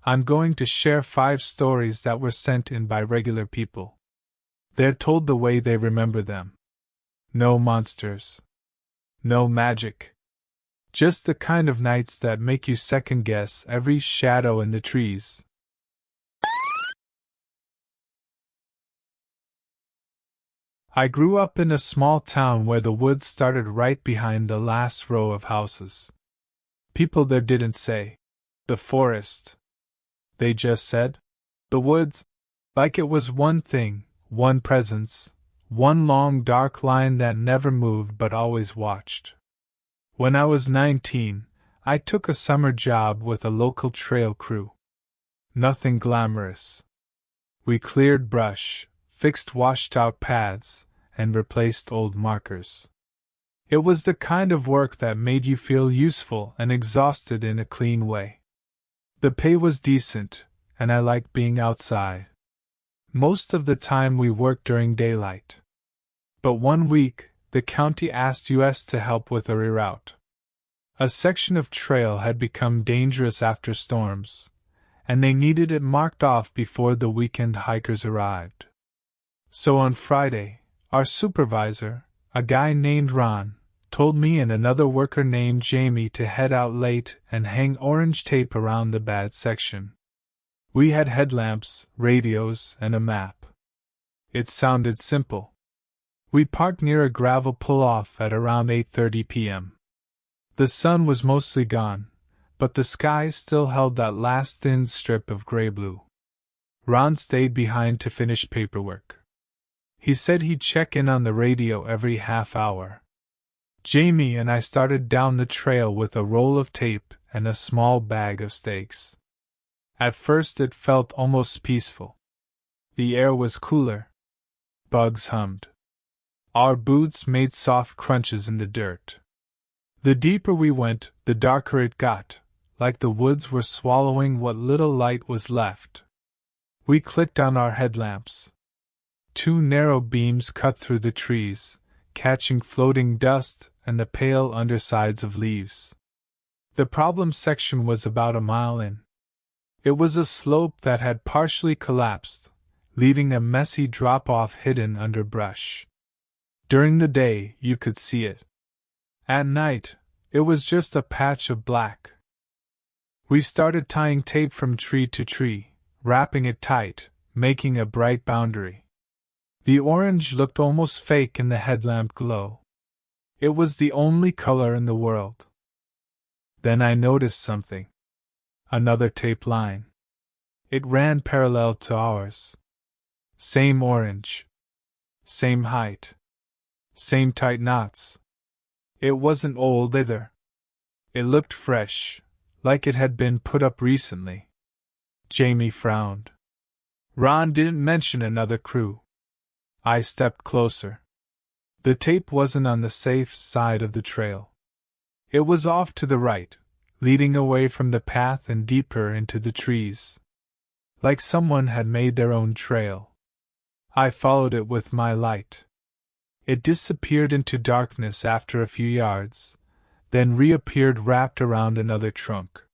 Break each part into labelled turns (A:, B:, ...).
A: I'm going to share 5 stories that were sent in by regular people. They're told the way they remember them. No monsters. No magic. Just the kind of nights that make you second-guess every shadow in the trees. I grew up in a small town where the woods started right behind the last row of houses. People there didn't say, "the forest." They just said, "the woods," like it was one thing, one presence, one long dark line that never moved but always watched. When I was 19, I took a summer job with a local trail crew. Nothing glamorous. We cleared brush, fixed washed-out paths, and replaced old markers. It was the kind of work that made you feel useful and exhausted in a clean way. The pay was decent, and I liked being outside. Most of the time we worked during daylight. But one week, the county asked us to help with a reroute. A section of trail had become dangerous after storms, and they needed it marked off before the weekend hikers arrived. So on Friday, our supervisor, a guy named Ron, told me and another worker named Jamie to head out late and hang orange tape around the bad section. We had headlamps, radios, and a map. It sounded simple. We parked near a gravel pull-off at around 8:30 p.m. The sun was mostly gone, but the sky still held that last thin strip of gray-blue. Ron stayed behind to finish paperwork. He said he'd check in on the radio every half hour. Jamie and I started down the trail with a roll of tape and a small bag of stakes. At first it felt almost peaceful. The air was cooler. Bugs hummed. Our boots made soft crunches in the dirt. The deeper we went, the darker it got, like the woods were swallowing what little light was left. We clicked on our headlamps. 2 narrow beams cut through the trees, catching floating dust and the pale undersides of leaves. The problem section was about a mile in. It was a slope that had partially collapsed, leaving a messy drop-off hidden under brush. During the day, you could see it. At night, it was just a patch of black. We started tying tape from tree to tree, wrapping it tight, making a bright boundary. The orange looked almost fake in the headlamp glow. It was the only color in the world. Then I noticed something. Another tape line. It ran parallel to ours. Same orange. Same height. Same tight knots. It wasn't old either. It looked fresh, like it had been put up recently. Jamie frowned. Ron didn't mention another crew. I stepped closer. The tape wasn't on the safe side of the trail. It was off to the right, leading away from the path and deeper into the trees. Like someone had made their own trail. I followed it with my light. It disappeared into darkness after a few yards, then reappeared wrapped around another trunk.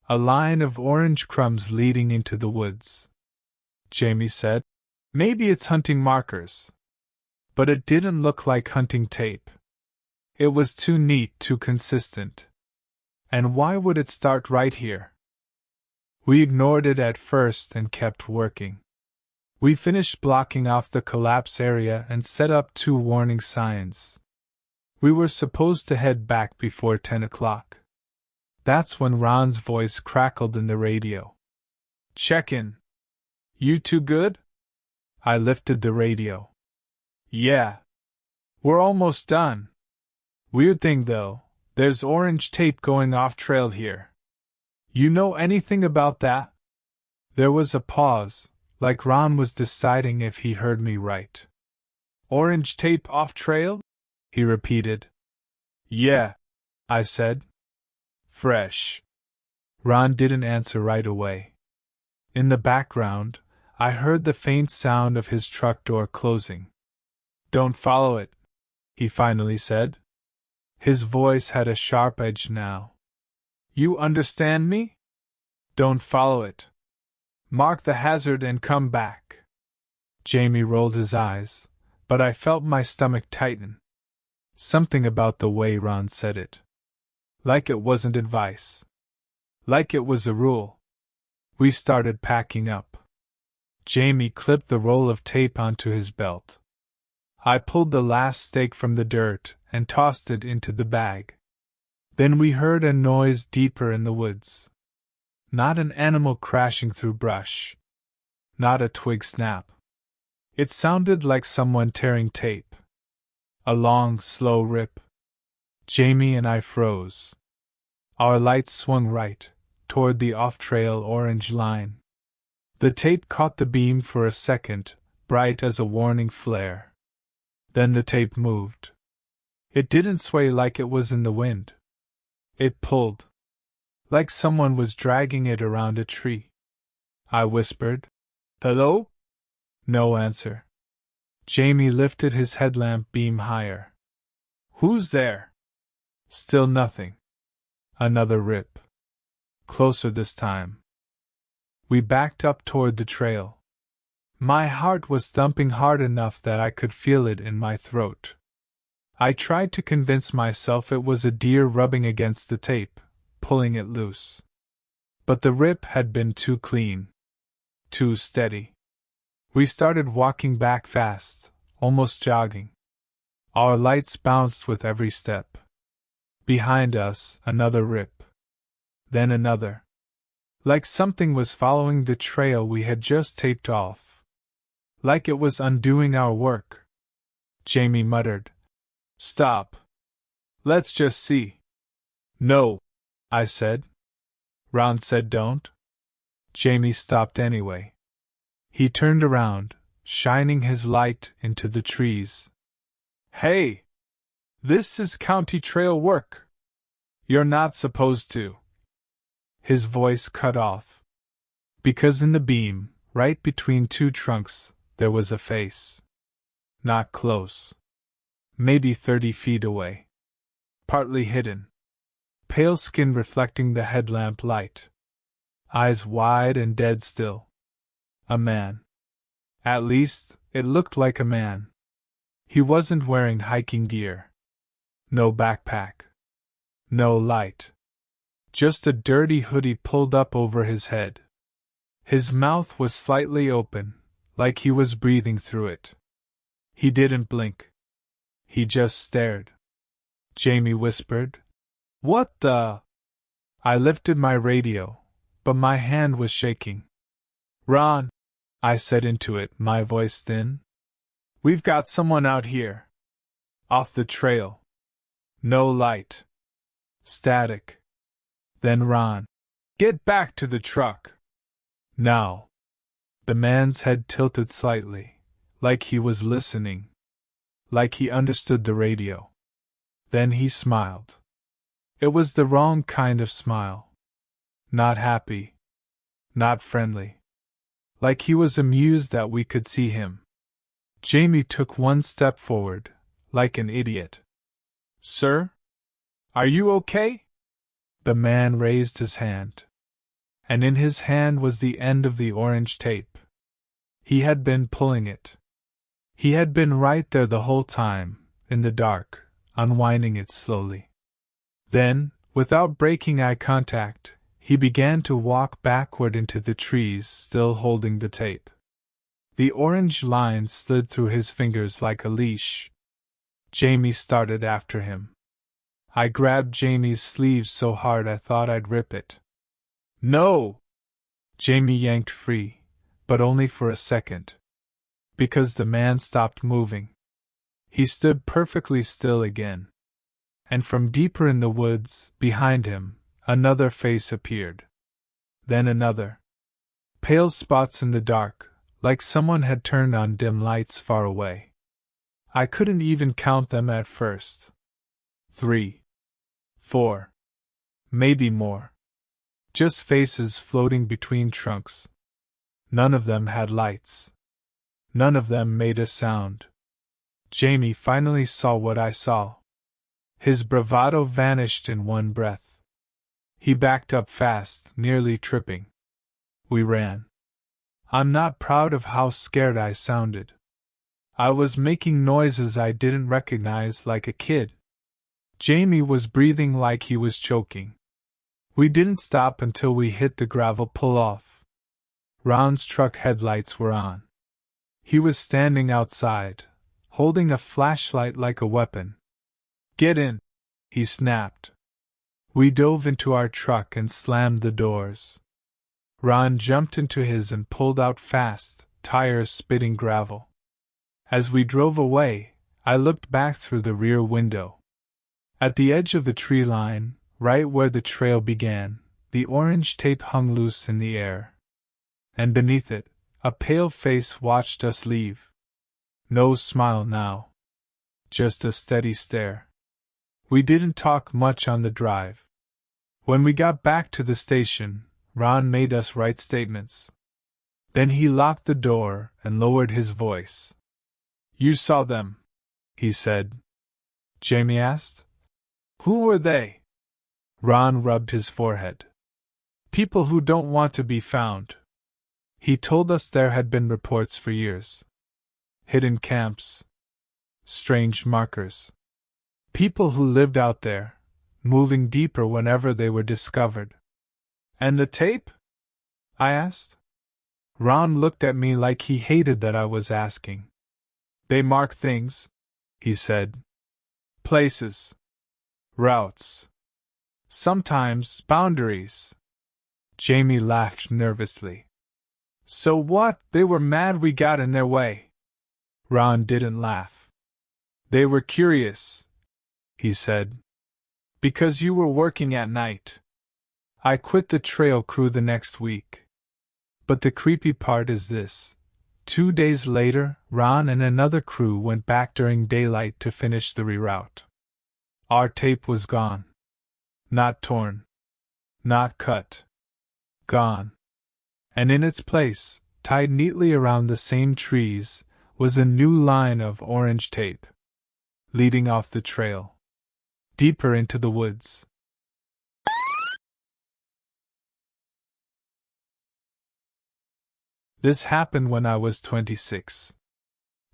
A: A line of orange crumbs leading into the woods. Jamie said, "Maybe it's hunting markers." But it didn't look like hunting tape. It was too neat, too consistent. And why would it start right here? We ignored it at first and kept working. We finished blocking off the collapse area and set up 2 warning signs. We were supposed to head back before 10 o'clock. That's when Ron's voice crackled in the radio. "Check in. You 2 good?" I lifted the radio. "Yeah. We're almost done. Weird thing though, there's orange tape going off trail here. You know anything about that?" There was a pause, like Ron was deciding if he heard me right. "Orange tape off trail?" he repeated. "Yeah," I said. "Fresh." Ron didn't answer right away. In the background, I heard the faint sound of his truck door closing. "Don't follow it," he finally said. His voice had a sharp edge now. "You understand me? Don't follow it. Mark the hazard and come back. Jamie rolled his eyes, but I felt my stomach tighten. Something about the way Ron said it. Like it wasn't advice. Like it was a rule. We started packing up. Jamie clipped the roll of tape onto his belt. I pulled the last stake from the dirt and tossed it into the bag. Then we heard a noise deeper in the woods. Not an animal crashing through brush. Not a twig snap. It sounded like someone tearing tape. A long, slow rip. Jamie and I froze. Our lights swung right, toward the off-trail orange line. The tape caught the beam for a second, bright as a warning flare. Then the tape moved. It didn't sway like it was in the wind. It pulled. Like someone was dragging it around a tree. I whispered, "Hello?" No answer. Jamie lifted his headlamp beam higher. "Who's there?" Still nothing. Another rip. Closer this time. We backed up toward the trail. My heart was thumping hard enough that I could feel it in my throat. I tried to convince myself it was a deer rubbing against the tape, pulling it loose. But the rip had been too clean. Too steady. We started walking back fast, almost jogging. Our lights bounced with every step. Behind us, another rip. Then another. Like something was following the trail we had just taped off. Like it was undoing our work. Jamie muttered, "Stop. Let's just see." "No," I said. Ron said don't. Jamie stopped anyway. He turned around, shining his light into the trees. "Hey! This is county trail work. You're not supposed to." His voice cut off. Because in the beam, right between two trunks, there was a face. Not close. Maybe 30 feet away. Partly hidden. Pale skin reflecting the headlamp light. Eyes wide and dead still. A man. At least, it looked like a man. He wasn't wearing hiking gear. No backpack. No light. Just a dirty hoodie pulled up over his head. His mouth was slightly open, like he was breathing through it. He didn't blink. He just stared. Jamie whispered, "What the?" I lifted my radio, but my hand was shaking. "Ron," I said into it, my voice thin. "We've got someone out here. Off the trail. No light. Static." Then Ron, "Get back to the truck. Now." The man's head tilted slightly, like he was listening. Like he understood the radio. Then he smiled. It was the wrong kind of smile. Not happy. Not friendly. Like he was amused that we could see him. Jamie took one step forward, like an idiot. "Sir? Are you okay?" The man raised his hand. And in his hand was the end of the orange tape. He had been pulling it. He had been right there the whole time, in the dark, unwinding it slowly. Then, without breaking eye contact, he began to walk backward into the trees, still holding the tape. The orange line slid through his fingers like a leash. Jamie started after him. I grabbed Jamie's sleeve so hard I thought I'd rip it. "No!" Jamie yanked free, but only for a second. Because the man stopped moving. He stood perfectly still again. And from deeper in the woods, behind him, another face appeared. Then another. Pale spots in the dark, like someone had turned on dim lights far away. I couldn't even count them at first. 3. 4. Maybe more. Just faces floating between trunks. None of them had lights. None of them made a sound. Jamie finally saw what I saw. His bravado vanished in one breath. He backed up fast, nearly tripping. We ran. I'm not proud of how scared I sounded. I was making noises I didn't recognize like a kid. Jamie was breathing like he was choking. We didn't stop until we hit the gravel pull-off. Ron's truck headlights were on. He was standing outside, holding a flashlight like a weapon. "Get in," he snapped. We dove into our truck and slammed the doors. Ron jumped into his and pulled out fast, tires spitting gravel. As we drove away, I looked back through the rear window. At the edge of the tree line, right where the trail began, the orange tape hung loose in the air. And beneath it, a pale face watched us leave. No smile now. Just a steady stare. We didn't talk much on the drive. When we got back to the station, Ron made us write statements. Then he locked the door and lowered his voice. "You saw them," he said. Jamie asked. "Who were they?" Ron rubbed his forehead. "People who don't want to be found." He told us there had been reports for years. Hidden camps. Strange markers. People who lived out there, moving deeper whenever they were discovered. "And the tape?" I asked. Ron looked at me like he hated that I was asking. "They mark things," he said. "Places. Routes. Sometimes boundaries." Jamie laughed nervously. "So what? They were mad we got in their way." Ron didn't laugh. "They were curious," he said. "Because you were working at night. I quit the trail crew the next week. But the creepy part is this. 2 days later, Ron and another crew went back during daylight to finish the reroute. Our tape was gone. Not torn. Not cut. Gone. And in its place, tied neatly around the same trees, was a new line of orange tape, leading off the trail, deeper into the woods. This happened when I was 26.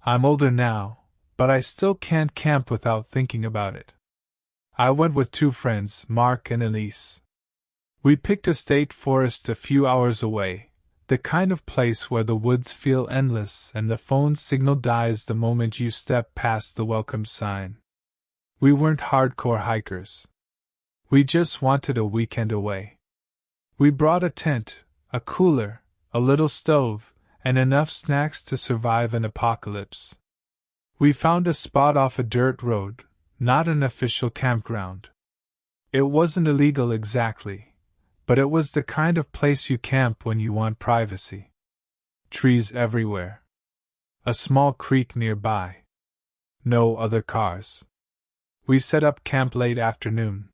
A: I'm older now, but I still can't camp without thinking about it. I went with 2 friends, Mark and Elise. We picked a state forest a few hours away, the kind of place where the woods feel endless and the phone signal dies the moment you step past the welcome sign. We weren't hardcore hikers. We just wanted a weekend away. We brought a tent, a cooler, a little stove, and enough snacks to survive an apocalypse. We found a spot off a dirt road, not an official campground. It wasn't illegal exactly, but it was the kind of place you camp when you want privacy. Trees everywhere. A small creek nearby. No other cars. We set up camp late afternoon.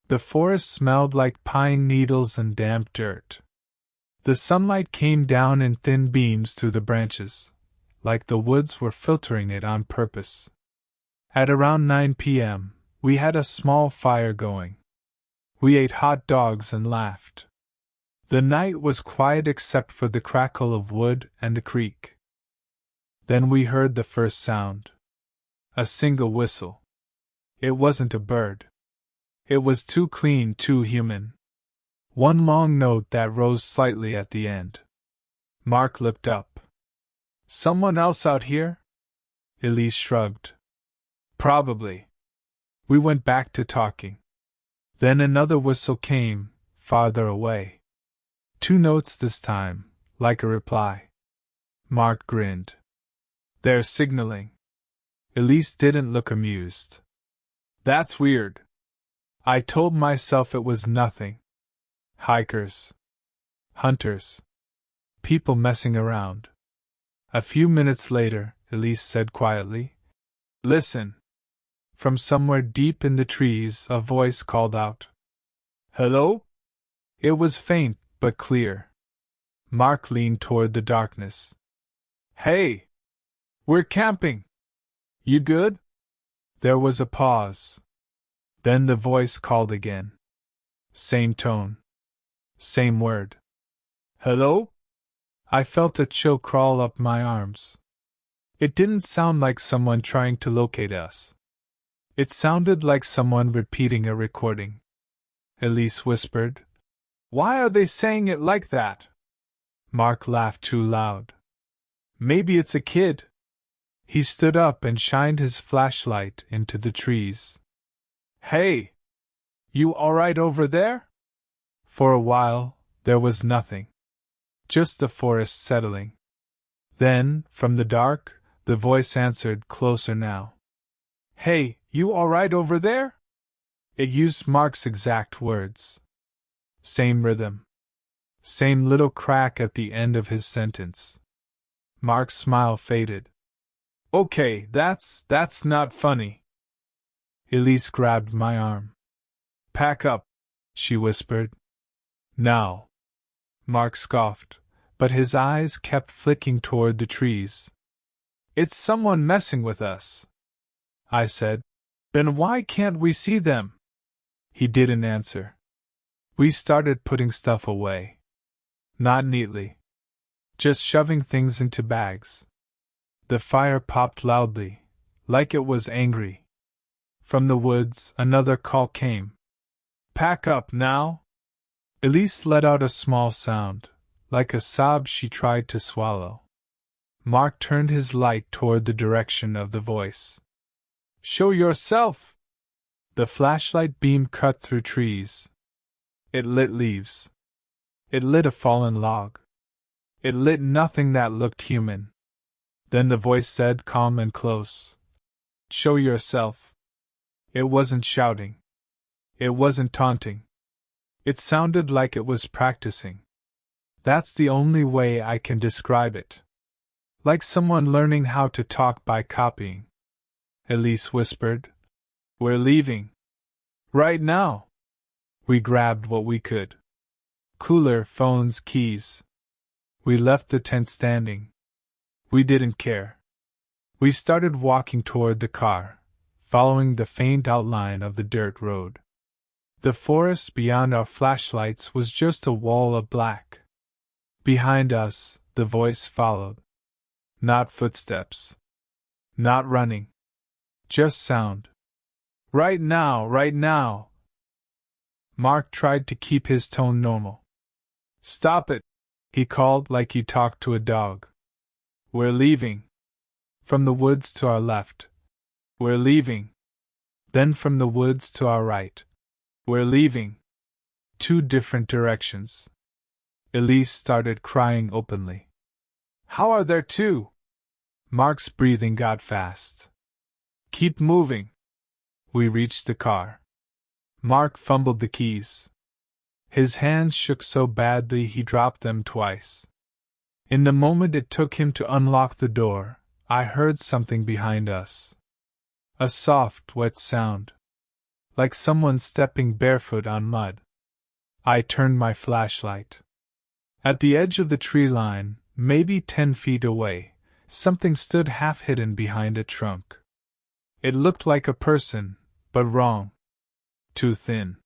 A: The forest smelled like pine needles and damp dirt. The sunlight came down in thin beams through the branches, like the woods were filtering it on purpose. At around 9 p.m., we had a small fire going. We ate hot dogs and laughed. The night was quiet except for the crackle of wood and the creek. Then we heard the first sound. A single whistle. It wasn't a bird. It was too clean, too human. One long note that rose slightly at the end. Mark looked up. "Someone else out here?" Elise shrugged. "Probably." We went back to talking. Then another whistle came, farther away. 2 notes this time, like a reply. Mark grinned. "They're signaling." Elise didn't look amused. "That's weird." I told myself it was nothing. Hikers. Hunters. People messing around. A few minutes later, Elise said quietly, "Listen." From somewhere deep in the trees, a voice called out. "Hello?" It was faint, but clear. Mark leaned toward the darkness. "Hey! We're camping! You good?" There was a pause. Then the voice called again. Same tone. Same word. Hello? I felt a chill crawl up my arms. It didn't sound like someone trying to locate us. It sounded like someone repeating a recording. Elise whispered. Why are they saying it like that? Mark laughed too loud. Maybe it's a kid. He stood up and shined his flashlight into the trees. Hey! You alright over there? For a while, there was nothing. Just the forest settling. Then, from the dark, the voice answered, closer now. Hey, you alright over there? It used Mark's exact words. Same rhythm. Same little crack at the end of his sentence. Mark's smile faded. Okay, that's not funny. Elise grabbed my arm. Pack up, she whispered. Now. Mark scoffed, but his eyes kept flicking toward the trees. It's someone messing with us, I said. Then why can't we see them? He didn't answer. We started putting stuff away. Not neatly. Just shoving things into bags. The fire popped loudly, like it was angry. From the woods, another call came. Pack up now! Elise let out a small sound, like a sob she tried to swallow. Mark turned his light toward the direction of the voice. Show yourself! The flashlight beam cut through trees. It lit leaves. It lit a fallen log. It lit nothing that looked human. Then the voice said, calm and close, Show yourself. It wasn't shouting. It wasn't taunting. It sounded like it was practicing. That's the only way I can describe it. Like someone learning how to talk by copying. Elise whispered. We're leaving. Right now. We grabbed what we could. Cooler, phones, keys. We left the tent standing. We didn't care. We started walking toward the car, following the faint outline of the dirt road. The forest beyond our flashlights was just a wall of black. Behind us, the voice followed. Not footsteps. Not running. Just sound. Right now, right now. Mark tried to keep his tone normal. Stop it, he called like he talked to a dog. We're leaving. From the woods to our left. We're leaving. Then from the woods to our right. We're leaving. 2 different directions. Elise started crying openly. How are there 2? Mark's breathing got fast. Keep moving. We reached the car. Mark fumbled the keys. His hands shook so badly he dropped them twice. In the moment it took him to unlock the door, I heard something behind us. A soft, wet sound. Like someone stepping barefoot on mud. I turned my flashlight. At the edge of the tree line, maybe 10 feet away, something stood half hidden behind a trunk. It looked like a person, but wrong. Too thin.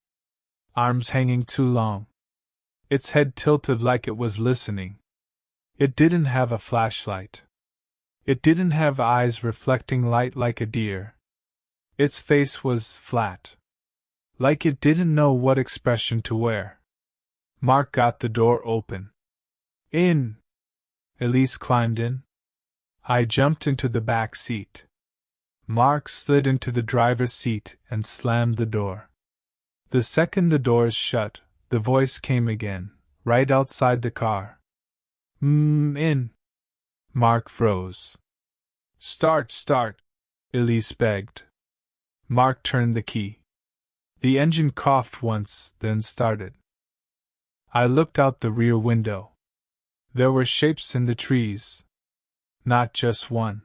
A: Arms hanging too long. Its head tilted like it was listening. It didn't have a flashlight. It didn't have eyes reflecting light like a deer. Its face was flat. Like it didn't know what expression to wear. Mark got the door open. In. Elise climbed in. I jumped into the back seat. Mark slid into the driver's seat and slammed the door. The second the doors shut, the voice came again, right outside the car. In. Mark froze. Start, Elise begged. Mark turned the key. The engine coughed once, then started. I looked out the rear window. There were shapes in the trees. Not just one.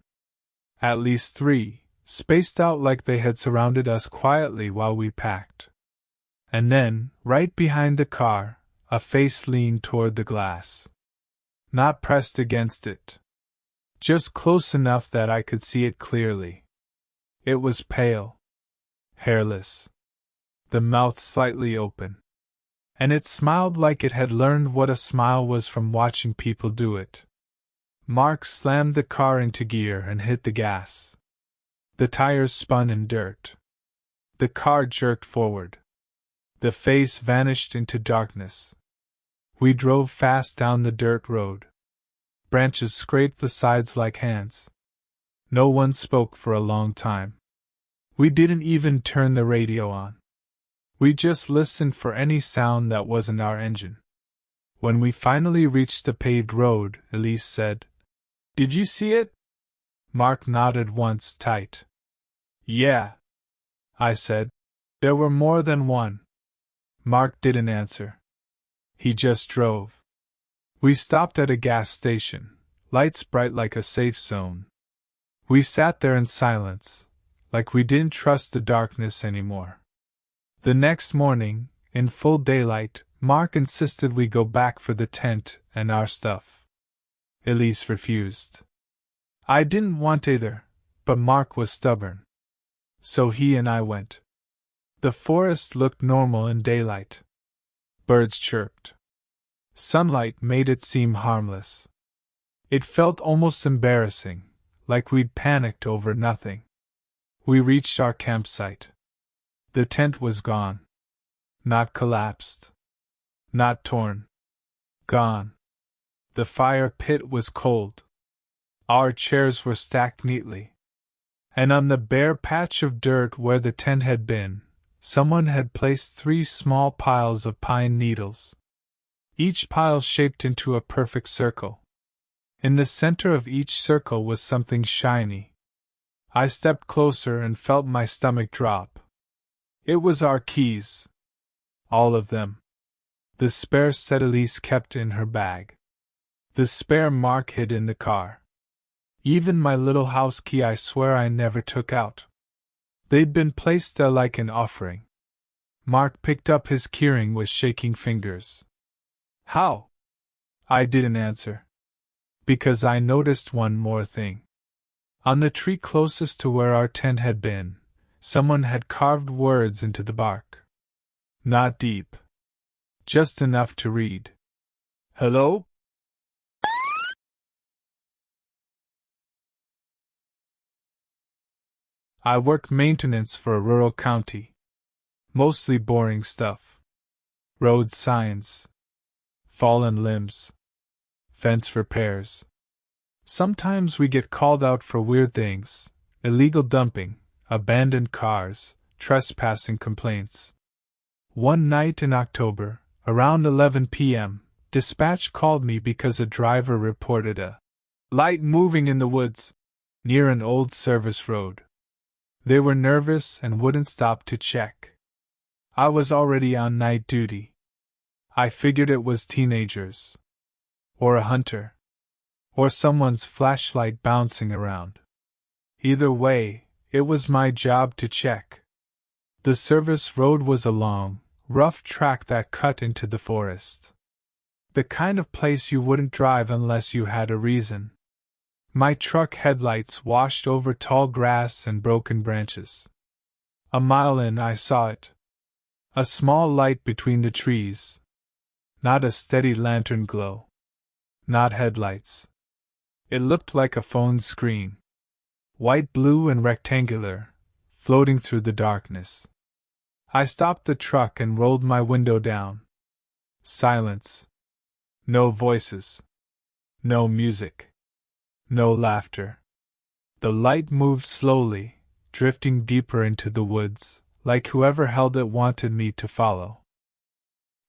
A: At least 3, spaced out like they had surrounded us quietly while we packed. And then, right behind the car, a face leaned toward the glass. Not pressed against it. Just close enough that I could see it clearly. It was pale. Hairless. The mouth slightly open. And it smiled like it had learned what a smile was from watching people do it. Mark slammed the car into gear and hit the gas. The tires spun in dirt. The car jerked forward. The face vanished into darkness. We drove fast down the dirt road. Branches scraped the sides like hands. No one spoke for a long time. We didn't even turn the radio on. We just listened for any sound that wasn't our engine. When we finally reached the paved road, Elise said, "Did you see it?" Mark nodded once tight. "Yeah," I said. "There were more than one." Mark didn't answer. He just drove. We stopped at a gas station, lights bright like a safe zone. We sat there in silence, like we didn't trust the darkness anymore. The next morning, in full daylight, Mark insisted we go back for the tent and our stuff. Elise refused. I didn't want either, but Mark was stubborn. So he and I went. The forest looked normal in daylight. Birds chirped. Sunlight made it seem harmless. It felt almost embarrassing, like we'd panicked over nothing. We reached our campsite. The tent was gone. Not collapsed. Not torn. Gone. The fire pit was cold. Our chairs were stacked neatly. And on the bare patch of dirt where the tent had been, someone had placed 3 small piles of pine needles. Each pile shaped into a perfect circle. In the center of each circle was something shiny. I stepped closer and felt my stomach drop. It was our keys. All of them. The spare set Elise kept in her bag. The spare Mark hid in the car. Even my little house key I swear I never took out. They'd been placed there like an offering. Mark picked up his keyring with shaking fingers. How? I didn't answer. Because I noticed one more thing. On the tree closest to where our tent had been, someone had carved words into the bark. Not deep. Just enough to read. Hello? I work maintenance for a rural county. Mostly boring stuff. Road signs. Fallen limbs. Fence repairs. Sometimes we get called out for weird things, illegal dumping, abandoned cars, trespassing complaints. One night in October, around 11 p.m., dispatch called me because a driver reported a light moving in the woods, near an old service road. They were nervous and wouldn't stop to check. I was already on night duty. I figured it was teenagers. Or a hunter. Or someone's flashlight bouncing around. Either way, it was my job to check. The service road was a long, rough track that cut into the forest. The kind of place you wouldn't drive unless you had a reason. My truck headlights washed over tall grass and broken branches. A mile in, I saw it. A small light between the trees. Not a steady lantern glow. Not headlights. It looked like a phone screen. White, blue, and rectangular, floating through the darkness. I stopped the truck and rolled my window down. Silence. No voices. No music. No laughter. The light moved slowly, drifting deeper into the woods, like whoever held it wanted me to follow.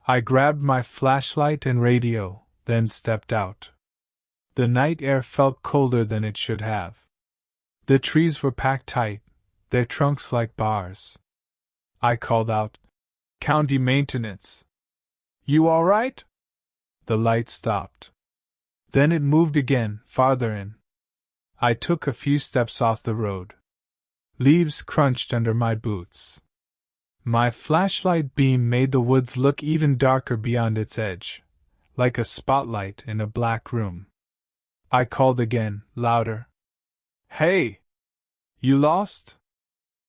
A: I grabbed my flashlight and radio, then stepped out. The night air felt colder than it should have. The trees were packed tight, their trunks like bars. I called out, "County maintenance. You all right?" The light stopped. Then it moved again, farther in. I took a few steps off the road. Leaves crunched under my boots. My flashlight beam made the woods look even darker beyond its edge, like a spotlight in a black room. I called again, louder. "Hey! You lost?"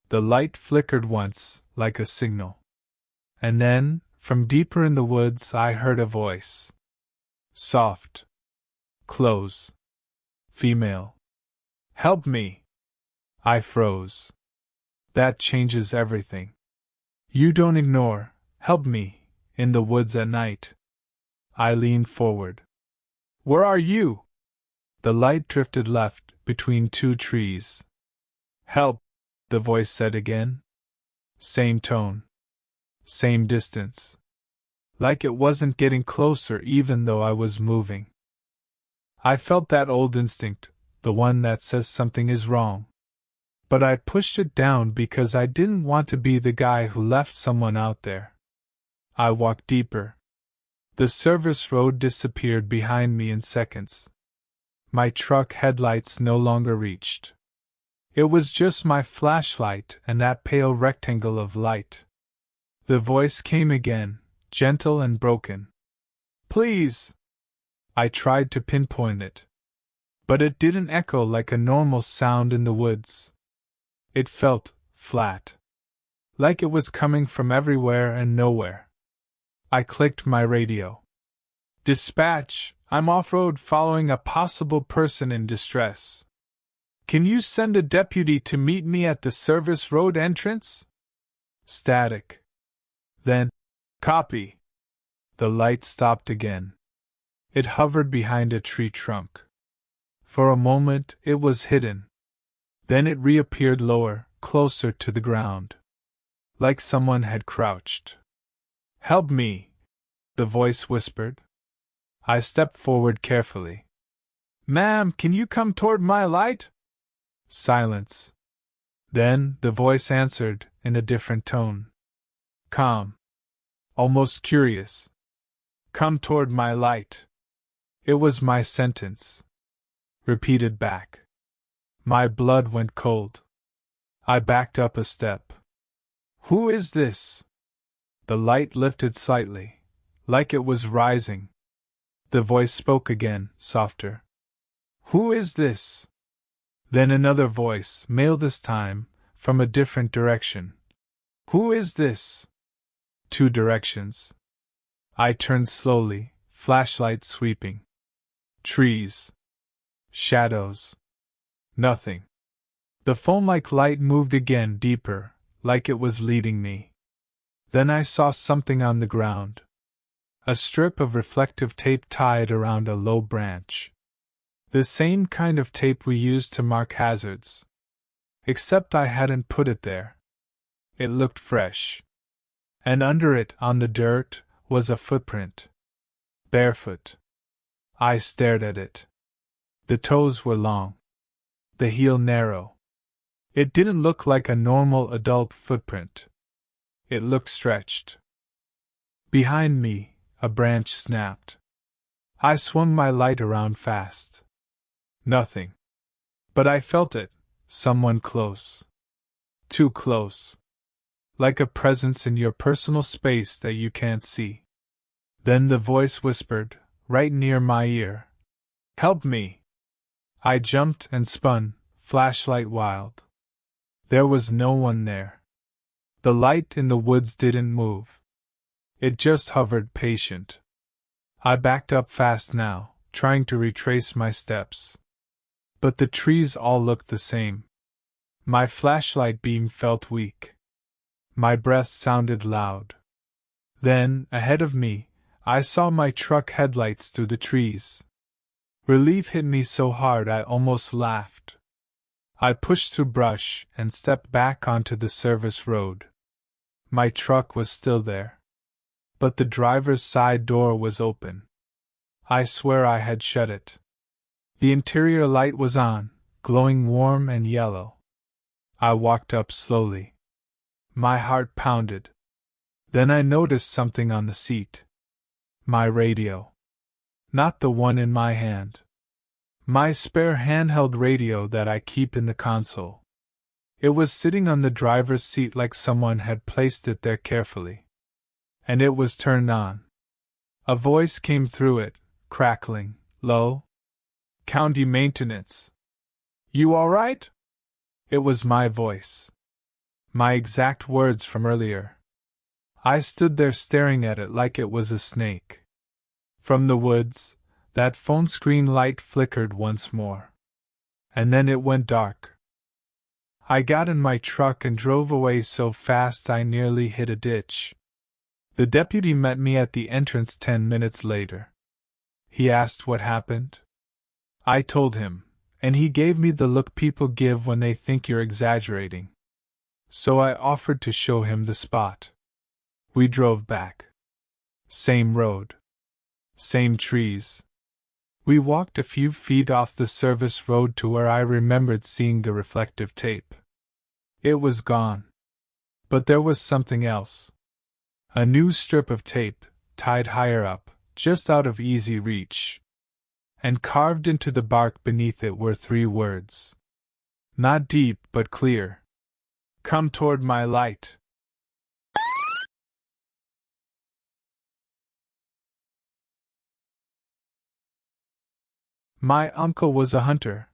A: The light flickered once, like a signal. And then, From deeper in the woods I heard a voice. Soft. Close. Female. Help me! I froze. That changes everything. You don't ignore, help me, in the woods at night. I leaned forward. Where are you? The light drifted left, between two trees. Help, the voice said again. Same tone. Same distance. Like it wasn't getting closer even though I was moving. I felt that old instinct, the one that says something is wrong. But I pushed it down because I didn't want to be the guy who left someone out there. I walked deeper. The service road disappeared behind me in seconds. My truck headlights no longer reached. It was just my flashlight and that pale rectangle of light. The voice came again, gentle and broken. Please! I tried to pinpoint it. But it didn't echo like a normal sound in the woods. It felt flat. Like it was coming from everywhere and nowhere. I clicked my radio. Dispatch, I'm off-road following a possible person in distress. Can you send a deputy to meet me at the service road entrance? Static. Then, copy. The light stopped again. It hovered behind a tree trunk. For a moment it was hidden. Then it reappeared lower, closer to the ground. Like someone had crouched. Help me, the voice whispered. I stepped forward carefully. Ma'am, can you come toward my light? Silence. Then the voice answered, in a different tone. Calm. Almost curious. Come toward my light. It was my sentence. Repeated back. My blood went cold. I backed up a step. Who is this? The light lifted slightly, like it was rising. The voice spoke again, softer. Who is this? Then another voice, male this time, from a different direction. Who is this? Two directions. I turned slowly, flashlight sweeping. Trees. Shadows. Nothing. The foam-like light moved again deeper, like it was leading me. Then I saw something on the ground. A strip of reflective tape tied around a low branch. The same kind of tape we use to mark hazards. Except I hadn't put it there. It looked fresh. And under it, on the dirt, was a footprint. Barefoot. I stared at it. The toes were long. The heel narrow. It didn't look like a normal adult footprint. It looked stretched. Behind me, a branch snapped. I swung my light around fast. Nothing. But I felt it, someone close. Too close. Like a presence in your personal space that you can't see. Then the voice whispered, right near my ear. Help me! I jumped and spun, flashlight wild. There was no one there. The light in the woods didn't move. It just hovered patient. I backed up fast now, trying to retrace my steps. But the trees all looked the same. My flashlight beam felt weak. My breath sounded loud. Then, ahead of me, I saw my truck headlights through the trees. Relief hit me so hard I almost laughed. I pushed through brush and stepped back onto the service road. My truck was still there. But the driver's side door was open. I swear I had shut it. The interior light was on, glowing warm and yellow. I walked up slowly. My heart pounded. Then I noticed something on the seat. My radio. Not the one in my hand. My spare handheld radio that I keep in the console. It was sitting on the driver's seat like someone had placed it there carefully. And it was turned on. A voice came through it, crackling, low. County maintenance. You all right? It was my voice. My exact words from earlier. I stood there staring at it like it was a snake. From the woods, that phone screen light flickered once more. And then it went dark. I got in my truck and drove away so fast I nearly hit a ditch. The deputy met me at the entrance 10 minutes later. He asked what happened. I told him, and he gave me the look people give when they think you're exaggerating. So I offered to show him the spot. We drove back. Same road. Same trees. We walked a few feet off the service road to where I remembered seeing the reflective tape. It was gone. But there was something else. A new strip of tape, tied higher up, just out of easy reach. And carved into the bark beneath it were 3 words. Not deep but clear. Come toward my light. My uncle was a hunter.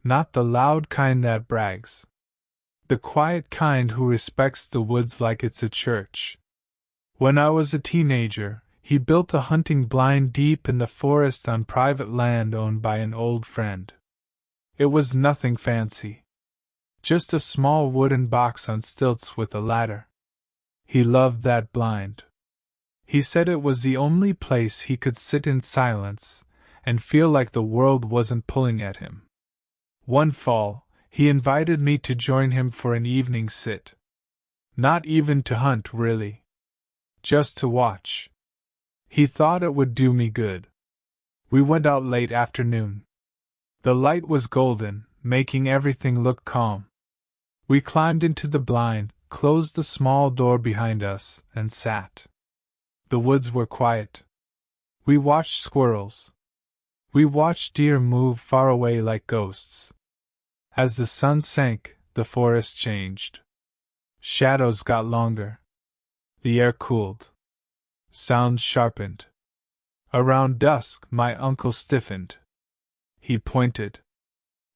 A: Not the loud kind that brags. The quiet kind who respects the woods like it's a church. When I was a teenager, he built a hunting blind deep in the forest on private land owned by an old friend. It was nothing fancy. Just a small wooden box on stilts with a ladder. He loved that blind. He said it was the only place he could sit in silence and feel like the world wasn't pulling at him. One fall, he invited me to join him for an evening sit. Not even to hunt, really. Just to watch. He thought it would do me good. We went out late afternoon. The light was golden, making everything look calm. We climbed into the blind, closed the small door behind us, and sat. The woods were quiet. We watched squirrels. We watched deer move far away like ghosts. As the sun sank, the forest changed. Shadows got longer. The air cooled. Sounds sharpened. Around dusk, my uncle stiffened. He pointed.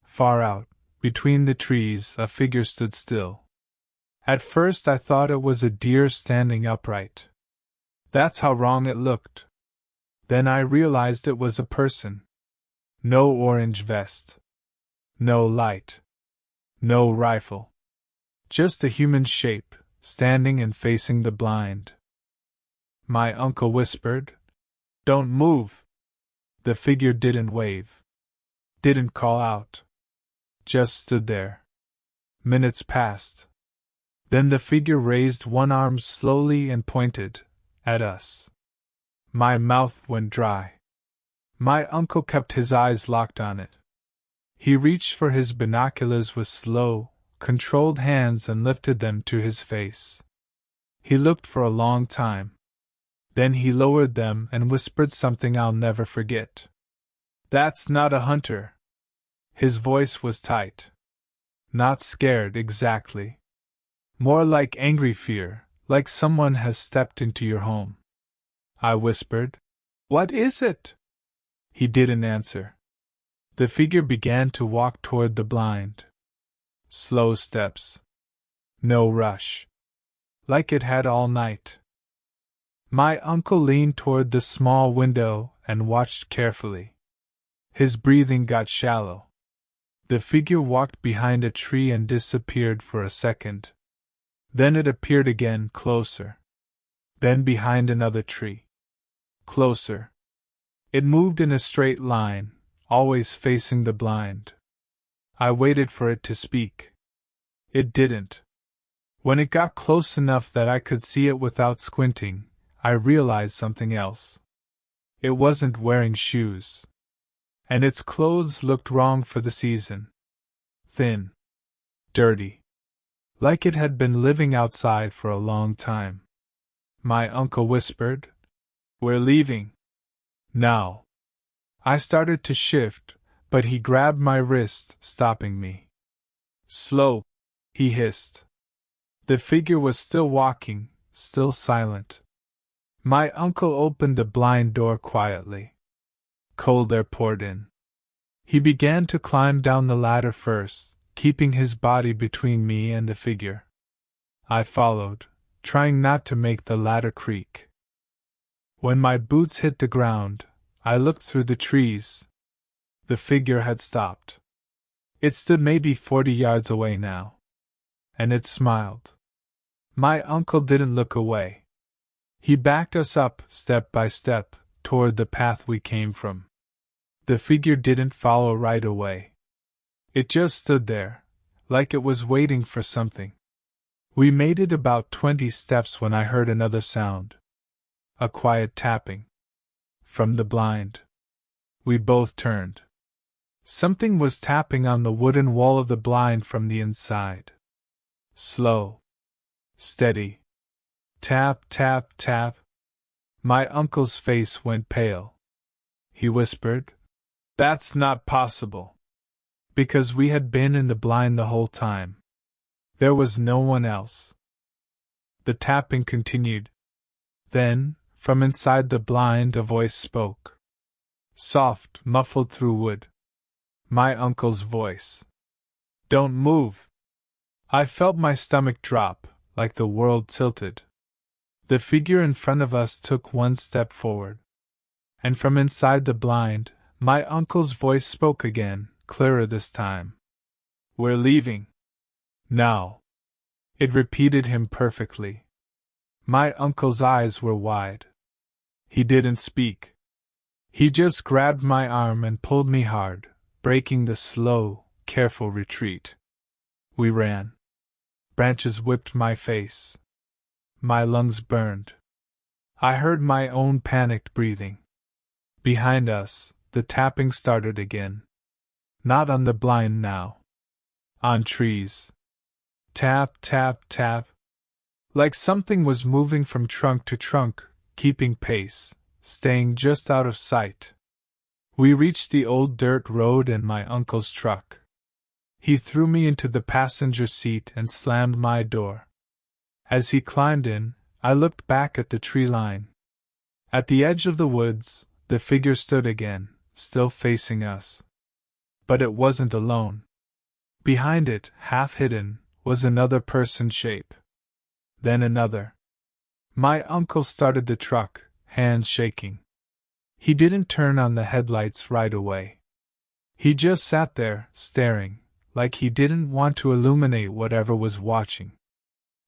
A: Far out, between the trees, a figure stood still. At first I thought it was a deer standing upright. That's how wrong it looked. Then I realized it was a person. No orange vest. No light. No rifle. Just a human shape, standing and facing the blind. My uncle whispered, "Don't move." The figure didn't wave. Didn't call out. Just stood there. Minutes passed. Then the figure raised one arm slowly and pointed at us. My mouth went dry. My uncle kept his eyes locked on it. He reached for his binoculars with slow, controlled hands and lifted them to his face. He looked for a long time. Then he lowered them and whispered something I'll never forget. "That's not a hunter." His voice was tight. Not scared exactly. More like angry fear, like someone has stepped into your home. I whispered, "What is it?" He didn't answer. The figure began to walk toward the blind. Slow steps. No rush. Like it had all night. My uncle leaned toward the small window and watched carefully. His breathing got shallow. The figure walked behind a tree and disappeared for a second. Then it appeared again, closer. Then behind another tree. Closer. It moved in a straight line, always facing the blind. I waited for it to speak. It didn't. When it got close enough that I could see it without squinting, I realized something else. It wasn't wearing shoes. And its clothes looked wrong for the season. Thin. Dirty. Like it had been living outside for a long time. My uncle whispered, "We're leaving. Now." I started to shift, but he grabbed my wrist, stopping me. "Slow," he hissed. The figure was still walking, still silent. My uncle opened the blind door quietly. Cold air poured in. He began to climb down the ladder first, keeping his body between me and the figure. I followed, trying not to make the ladder creak. When my boots hit the ground, I looked through the trees. The figure had stopped. It stood maybe 40 yards away now. And it smiled. My uncle didn't look away. He backed us up, step by step, toward the path we came from. The figure didn't follow right away. It just stood there, like it was waiting for something. We made it about 20 steps when I heard another sound. A quiet tapping. From the blind. We both turned. Something was tapping on the wooden wall of the blind from the inside. Slow. Steady. Tap, tap, tap. My uncle's face went pale. He whispered, "That's not possible." Because we had been in the blind the whole time. There was no one else. The tapping continued. Then, from inside the blind, a voice spoke. Soft, muffled through wood. My uncle's voice. "Don't move." I felt my stomach drop, like the world tilted. The figure in front of us took one step forward. And from inside the blind, my uncle's voice spoke again, clearer this time. "We're leaving. Now." It repeated him perfectly. My uncle's eyes were wide. He didn't speak. He just grabbed my arm and pulled me hard, breaking the slow, careful retreat. We ran. Branches whipped my face. My lungs burned. I heard my own panicked breathing. Behind us, the tapping started again. Not on the blind now. On trees. Tap, tap, tap. Like something was moving from trunk to trunk, keeping pace, staying just out of sight. We reached the old dirt road and my uncle's truck. He threw me into the passenger seat and slammed my door. As he climbed in, I looked back at the tree line. At the edge of the woods, the figure stood again, still facing us. But it wasn't alone. Behind it, half hidden, was another person shape. Then another. My uncle started the truck, hands shaking. He didn't turn on the headlights right away. He just sat there, staring, like he didn't want to illuminate whatever was watching.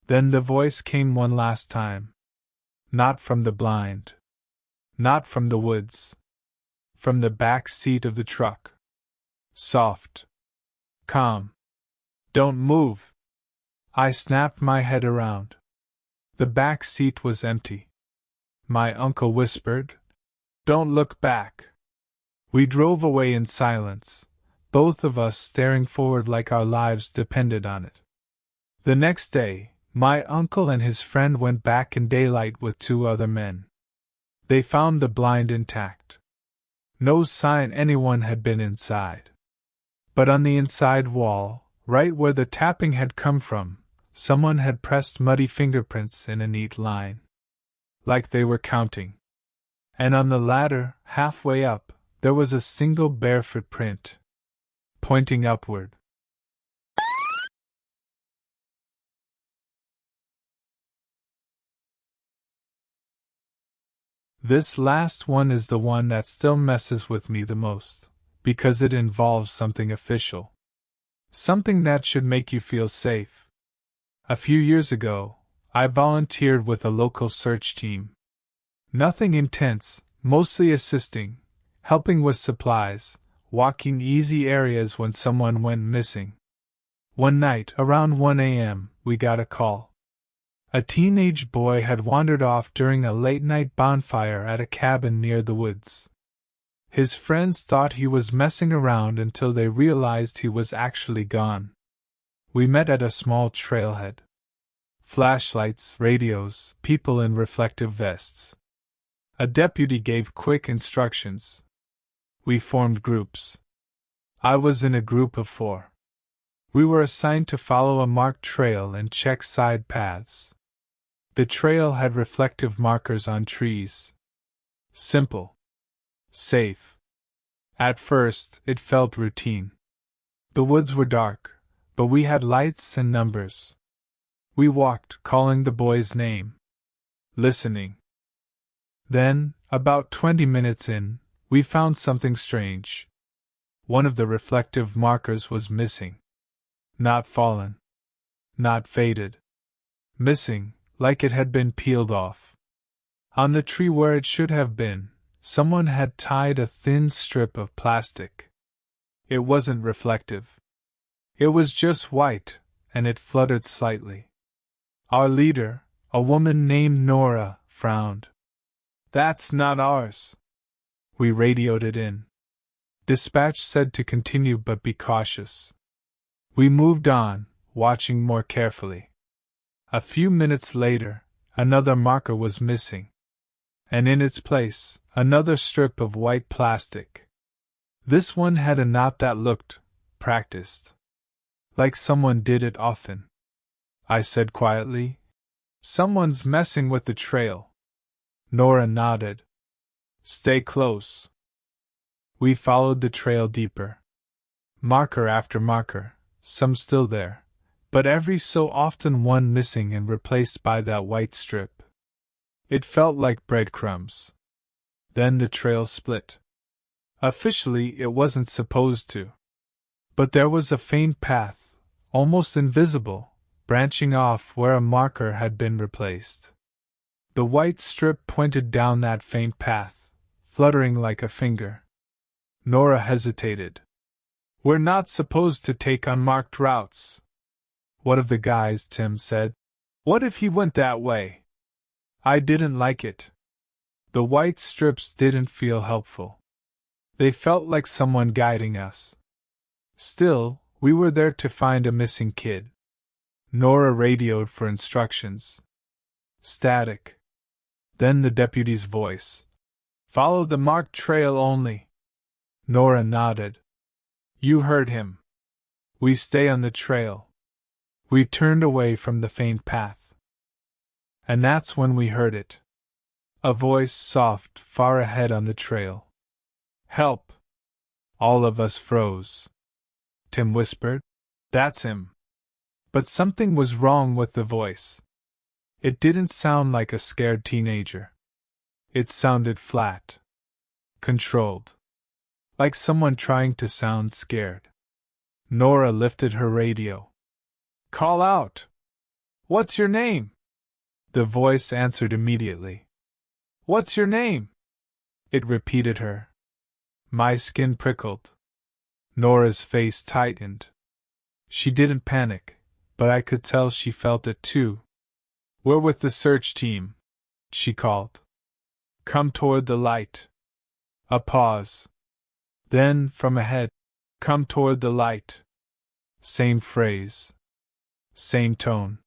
A: Then the voice came one last time. Not from the blind. Not from the woods. From the back seat of the truck. Soft. Calm. "Don't move." I snapped my head around. The back seat was empty. My uncle whispered, "Don't look back." We drove away in silence, both of us staring forward like our lives depended on it. The next day, my uncle and his friend went back in daylight with 2 other men. They found the blind intact. No sign anyone had been inside. But on the inside wall, right where the tapping had come from, someone had pressed muddy fingerprints in a neat line. Like they were counting. And on the ladder, halfway up, there was a single barefoot print. Pointing upward. This last one is the one that still messes with me the most, because it involves something official. Something that should make you feel safe. A few years ago, I volunteered with a local search team. Nothing intense, mostly assisting, helping with supplies, walking easy areas when someone went missing. One night, around 1 a.m., we got a call. A teenage boy had wandered off during a late-night bonfire at a cabin near the woods. His friends thought he was messing around until they realized he was actually gone. We met at a small trailhead. Flashlights, radios, people in reflective vests. A deputy gave quick instructions. We formed groups. I was in a group of 4. We were assigned to follow a marked trail and check side paths. The trail had reflective markers on trees. Simple. Safe. At first, it felt routine. The woods were dark, but we had lights and numbers. We walked, calling the boy's name. Listening. Then, about 20 minutes in, we found something strange. One of the reflective markers was missing. Not fallen. Not faded. Missing, like it had been peeled off. On the tree where it should have been, someone had tied a thin strip of plastic. It wasn't reflective. It was just white, and it fluttered slightly. Our leader, a woman named Nora, frowned. "That's not ours." We radioed it in. Dispatch said to continue but be cautious. We moved on, watching more carefully. A few minutes later, another marker was missing. And in its place, another strip of white plastic. This one had a knot that looked practiced. Like someone did it often. I said quietly. "Someone's messing with the trail." Nora nodded. "Stay close." We followed the trail deeper. Marker after marker, some still there, but every so often one missing and replaced by that white strip. It felt like breadcrumbs. Then the trail split. Officially, it wasn't supposed to. But there was a faint path, almost invisible, branching off where a marker had been replaced. The white strip pointed down that faint path, fluttering like a finger. Nora hesitated. "We're not supposed to take unmarked routes." "What of the guys?" Tim said. "What if he went that way?" I didn't like it. The white strips didn't feel helpful. They felt like someone guiding us. Still, we were there to find a missing kid. Nora radioed for instructions. Static. Then the deputy's voice. "Follow the marked trail only." Nora nodded. "You heard him. We stay on the trail." We turned away from the faint path. And that's when we heard it. A voice soft, far ahead on the trail. "Help!" All of us froze. Tim whispered, "That's him." But something was wrong with the voice. It didn't sound like a scared teenager. It sounded flat. Controlled. Like someone trying to sound scared. Nora lifted her radio. "Call out! What's your name?" The voice answered immediately. "What's your name?" It repeated her. My skin prickled. Nora's face tightened. She didn't panic, but I could tell she felt it too. "We're with the search team," she called. "Come toward the light." A pause. Then, from ahead, "Come toward the light." Same phrase. Same tone.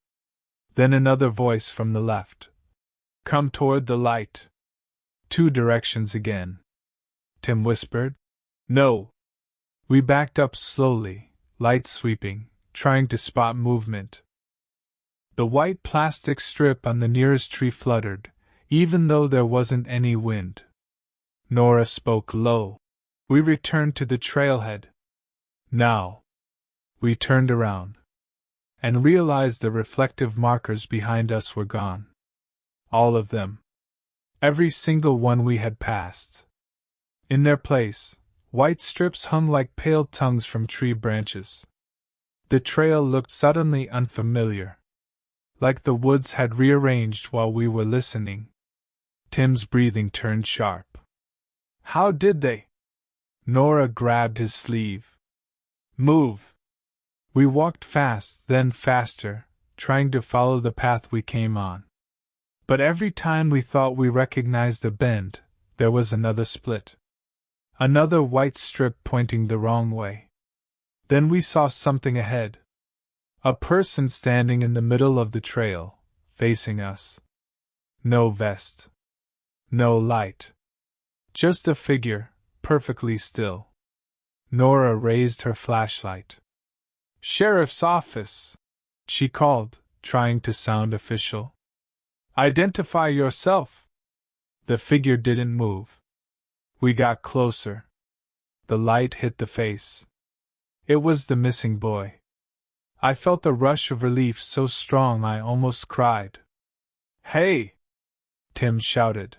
A: Then another voice from the left. "Come toward the light." 2 directions again. Tim whispered, "No." We backed up slowly, light sweeping, trying to spot movement. The white plastic strip on the nearest tree fluttered, even though there wasn't any wind. Nora spoke low. We returned to the trailhead. Now. We turned around. And realized the reflective markers behind us were gone. All of them. Every single one we had passed. In their place, white strips hung like pale tongues from tree branches. The trail looked suddenly unfamiliar. Like the woods had rearranged while we were listening. Tim's breathing turned sharp. "How did they?" Nora grabbed his sleeve. "Move!" We walked fast, then faster, trying to follow the path we came on. But every time we thought we recognized a bend, there was another split. Another white strip pointing the wrong way. Then we saw something ahead. A person standing in the middle of the trail, facing us. No vest. No light. Just a figure, perfectly still. Nora raised her flashlight. "Sheriff's office," she called, trying to sound official. "Identify yourself." The figure didn't move. We got closer. The light hit the face. It was the missing boy. I felt a rush of relief so strong I almost cried. "Hey!" Tim shouted.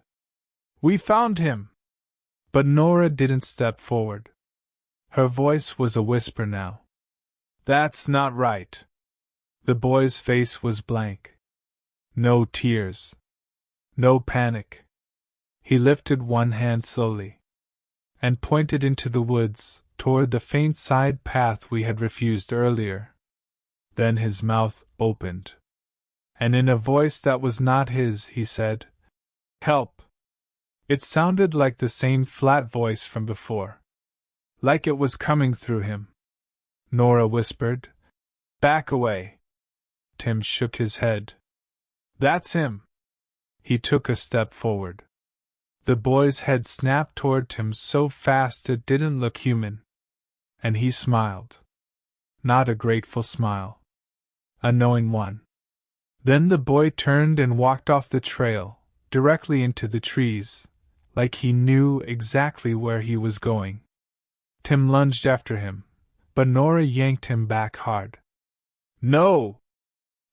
A: "We found him!" But Nora didn't step forward. Her voice was a whisper now. "That's not right." The boy's face was blank. No tears. No panic. He lifted one hand slowly and pointed into the woods, toward the faint side path we had refused earlier. Then his mouth opened, and in a voice that was not his, he said, "Help!" It sounded like the same flat voice from before. Like it was coming through him. Nora whispered, "Back away." Tim shook his head. "That's him." He took a step forward. The boy's head snapped toward him so fast it didn't look human. And he smiled. Not a grateful smile. A knowing one. Then the boy turned and walked off the trail, directly into the trees, like he knew exactly where he was going. Tim lunged after him, but Nora yanked him back hard. "No!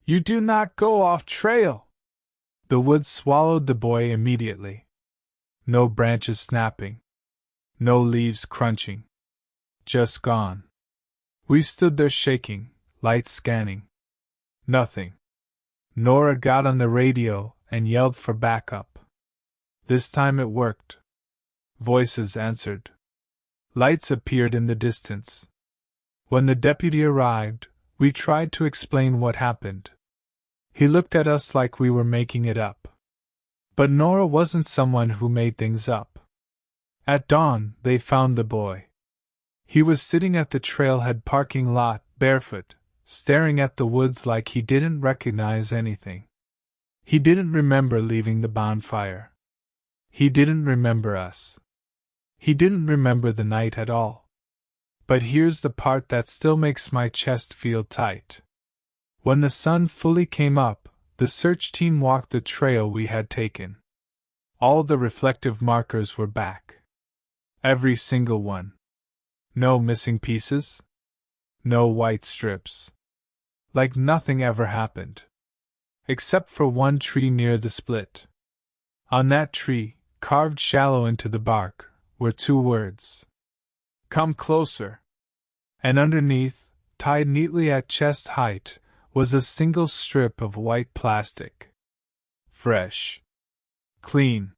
A: You do not go off trail!" The woods swallowed the boy immediately. No branches snapping. No leaves crunching. Just gone. We stood there shaking, lights scanning. Nothing. Nora got on the radio and yelled for backup. This time it worked. Voices answered. Lights appeared in the distance. When the deputy arrived, we tried to explain what happened. He looked at us like we were making it up. But Nora wasn't someone who made things up. At dawn, they found the boy. He was sitting at the trailhead parking lot, barefoot, staring at the woods like he didn't recognize anything. He didn't remember leaving the bonfire. He didn't remember us. He didn't remember the night at all. But here's the part that still makes my chest feel tight. When the sun fully came up, the search team walked the trail we had taken. All the reflective markers were back. Every single one. No missing pieces. No white strips. Like nothing ever happened. Except for one tree near the split. On that tree, carved shallow into the bark, were two words. "Come closer." And underneath, tied neatly at chest height, was a single strip of white plastic. Fresh. Clean.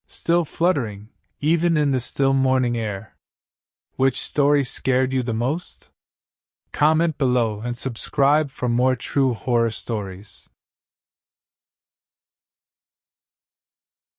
A: Still fluttering, even in the still morning air. Which story scared you the most? Comment below and subscribe for more true horror stories.